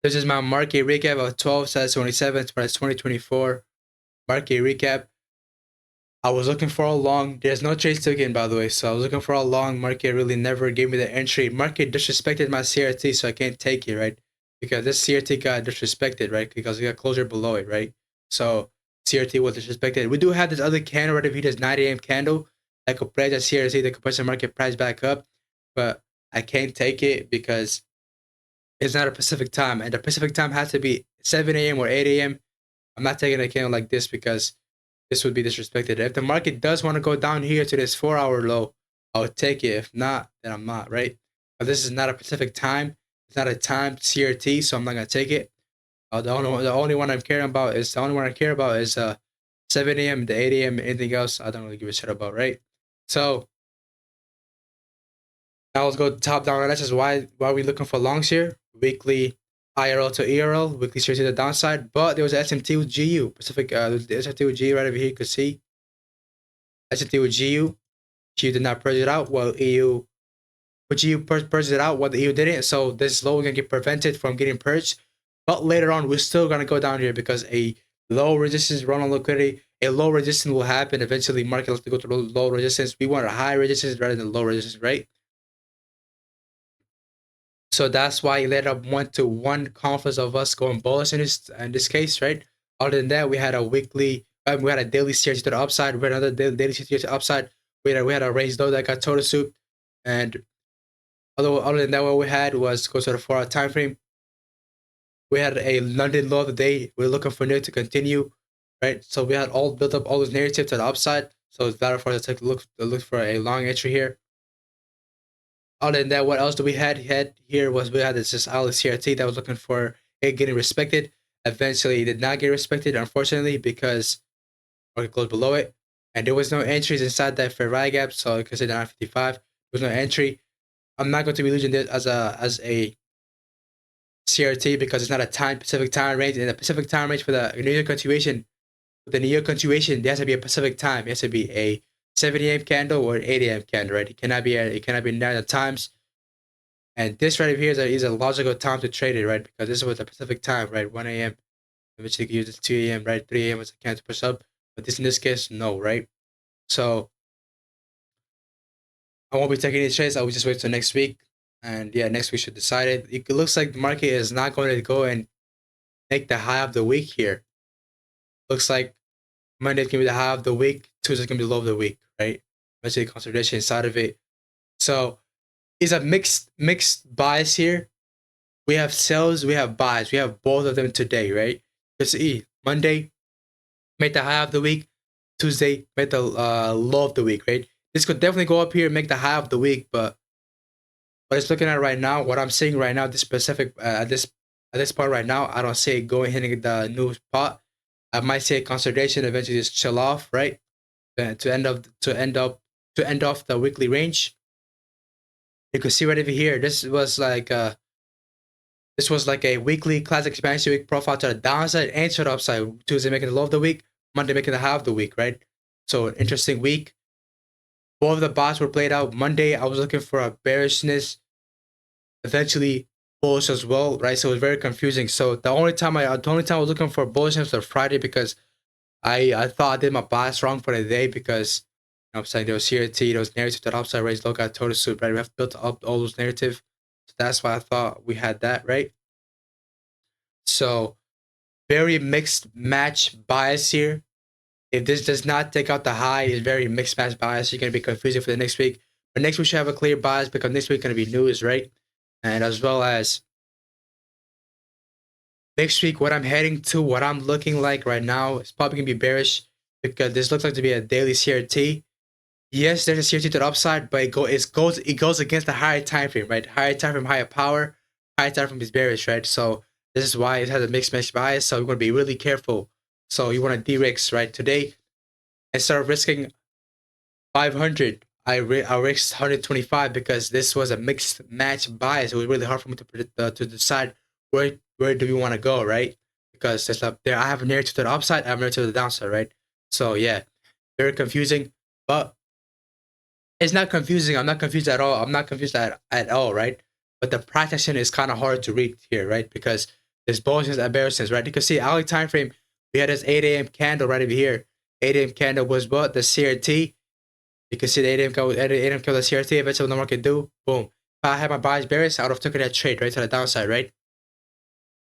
This is my market recap of 12/27, 2024. Market recap. I was looking for a long. There's no trades taken, by the way. So I was looking for a long. Market really never gave me the entry. Market disrespected my CRT, so I can't take it, right? Because this CRT got disrespected, right? Because we got closure below it, right? So CRT was disrespected. We do have this other candle right over here, this 9 a.m. candle that could price at CRT, that could push the market price back up, but I can't take it because it's not a Pacific time, and the Pacific time has to be 7 a.m. or 8 a.m. I'm not taking a candle like this because this would be disrespected. If the market does want to go down here to this 4 hour low, I'll take it. If not, then I'm not, right? But this is not a Pacific time. It's not a time CRT, so I'm not gonna take it. The only one I'm caring about is the only one I care about is 7 a.m. to 8 a.m. Anything else, I don't really give a shit about, right? So now let's go top down analysis. Why are we looking for longs here? Weekly IRL to ERL, weekly straight to the downside. But there was SMT with GU, Pacific, the SMT with GU right over here. You could see SMT with GU. GU did not purge it out, while EU, but GU purged it out, while the EU didn't. So this low gonna get prevented from getting purged. But later on, we're still gonna go down here because a low resistance run on liquidity, a low resistance will happen. Eventually, market has to go to low resistance. We want a high resistance rather than low resistance, right? So that's why it led up 1-to-1 confluence of us going bullish in this case, right? Other than that, we had a weekly, we had a daily series to the upside, we had another daily series to the upside. We had a range low that got total soup, and other than that, what we had was go to the 4 hour time frame. We had a London low of the day. We're looking for near to continue, right? So we had all built up all those narratives to the upside. So it's better for us to take a look for a long entry here. Other than that, what else do we had here was we had this Alex CRT that was looking for it getting respected. Eventually, it did not get respected, unfortunately, because market closed below it, and there was no entries inside that fair value gap. So, because it's 955, there was no entry. I'm not going to be using this as a CRT because it's not a time Pacific time range. In the Pacific time range for the New Year continuation, there has to be a Pacific time. It has to be a 7 a.m. candle or 8 a.m. candle, right? It cannot be nine times. And this right here is a logical time to trade it, right? Because this was the Pacific time, right? 1 a.m. Eventually you can use this 2 a.m., right? 3 a.m. was a candle to push up. But this in this case, no, right? So I won't be taking any trades. I will just wait till next week. And yeah, next week should decide it. It looks like the market is not going to go and make the high of the week here. Looks like Monday's gonna be the high of the week, Tuesday's gonna be the low of the week, right? Eventually consolidation inside of it. So it's a mixed bias here. We have sells, we have buys, we have both of them today, right? Let's see. Monday made the high of the week, Tuesday made the low of the week, right? This could definitely go up here and make the high of the week, but what it's looking at right now, what I'm seeing right now, this specific at this part right now, I don't see it going hitting the new spot. I might say consolidation, eventually just chill off, right? To end off the weekly range. You can see right over here. This was like a weekly classic expansion week profile to the downside and to the upside. Tuesday making the low of the week, Monday making the high of the week, right? So interesting week. Both of the bots were played out. Monday, I was looking for a bearishness, eventually bullish as well, right? So it was very confusing. So the only time I was looking for bullishness was Friday because I thought I did my bias wrong for the day because I'm saying there was CRT, there was narrative that upside raised low got total soup, right? We have built up all those narrative. So that's why I thought we had that, right? So very mixed match bias here. If this does not take out the high, it's very mixed match bias. You're gonna be confusing for the next week. But next week should have a clear bias because next week gonna be news, right? And as well as next week, what I'm heading to, what I'm looking like right now, is probably gonna be bearish because this looks like to be a daily CRT. Yes, there's a CRT to the upside, but it goes against the higher time frame, right? Higher time frame, higher power, higher time frame is bearish, right? So this is why it has a mixed match bias. So you want to be really careful. So you want to de-risk, right? Today, instead of risking 500, I risked 125 because this was a mixed match bias. It was really hard for me to predict, to decide where do we want to go, right? Because there's up there, I have a narrative to the upside, I have a narrative to the downside, right? So yeah, very confusing, but it's not confusing. I'm not confused at all. I'm not confused at all, right? But the price action is kind of hard to read here, right? Because this bullishness and bearishness, right? You can see hourly time frame. We had this 8 a.m. candle right over here. 8 a.m. candle was what? The CRT. You can see the 8 a.m. candle, 8 a.m. candle, the CRT. Eventually, what the market do? Boom. If I had my bias bearish, I would have taken that trade right to the downside, right?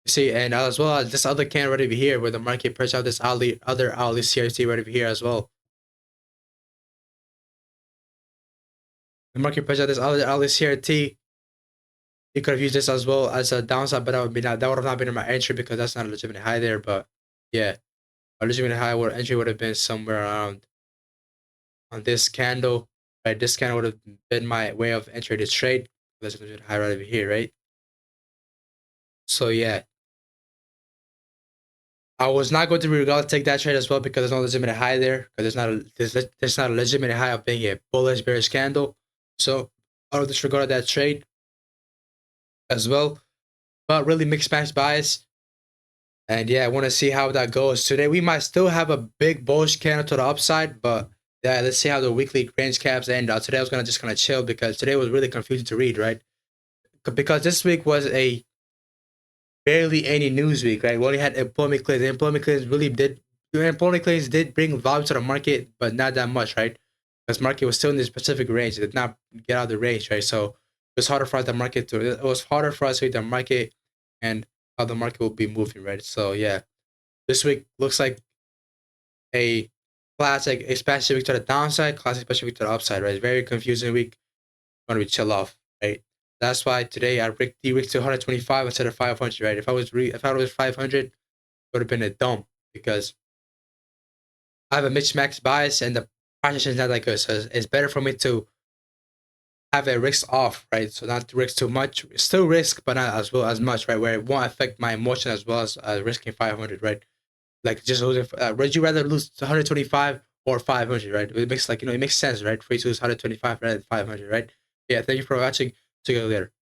You see, and as well as this other candle right over here, where the market purchased out this other hourly CRT right over here as well. The market purchased out this other hourly CRT. You could have used this as well as a downside, but that would have not been in my entry because that's not a legitimate high there. But yeah, a legitimate high entry would have been somewhere around on this candle, right? This candle would have been my way of entering this trade. That's a legitimate high right over here, right? So yeah, I was not going to regard take that trade as well because there's no legitimate high there because there's not a legitimate high of being a bullish bearish candle. So I would disregard that trade as well. But really mixed match bias. And yeah, I want to see how that goes. Today we might still have a big bullish candle to the upside, but yeah, let's see how the weekly range caps end. Today I was gonna just kind of chill because today was really confusing to read, right? Because this week was a barely any news week, right? We only had employment claims. The employment claims did bring volume to the market, but not that much, right? Because market was still in this specific range. It did not get out of the range, right? So it was harder for the market to. It was harder for us to read the market and how the market will be moving, right? So yeah, this week looks like a classic expansion week to the downside, classic expansion week to the upside, right? Very confusing week. Gonna be chill off, right? That's why today I rigged to 125 instead of 500, right? If I was 500, it would have been a dump because I have a mismatch bias and the price is not that good. So it's better for me to have a risk off, right? So not to risk too much. Still risk, but not as well as much, right? Where it won't affect my emotion as well as risking 500, right? Like just losing. Would you rather lose 125 or 500, right? It makes it makes sense, right? For you to lose 125 rather than 500, right? Yeah. Thank you for watching. See you later.